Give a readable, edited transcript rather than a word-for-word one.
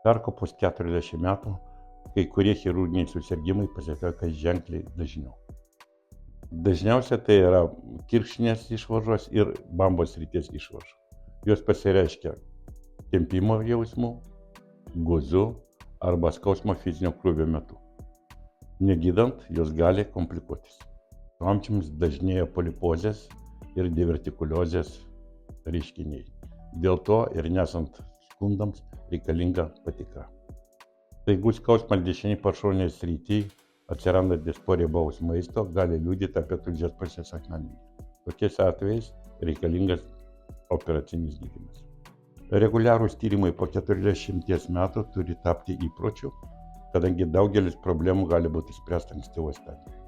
Perkopus 40 metų kai kurie chirurginiai susirgimai pasitaiko ženkliai dažniau. Dažniausiai tai yra kirkšninės išvaržos ir bambos srities išvaržos. Jos pasireiškia tempimo jausmu, guzu arba skausmo fizinio krūvio metu. Negydant, jos gali komplikuotis. Su amžiumi dažnėja polipozės ir divertikuliozės reiškiniai. Dėl to ir nesant skundams reikalinga patikra. Staigus skausmas dešinėje pašoninėje srityje atsirandantis po riebaus maisto gali liudyti apie tulžies pūslės akmenligę. Tokiais atvejais reikalingas operacinis gydymas. Reguliarūs tyrimai po 40 metų turi tapti įpročiu, kadangi daugelis problemų gali būti spręsta ankstyvoje stadijoje.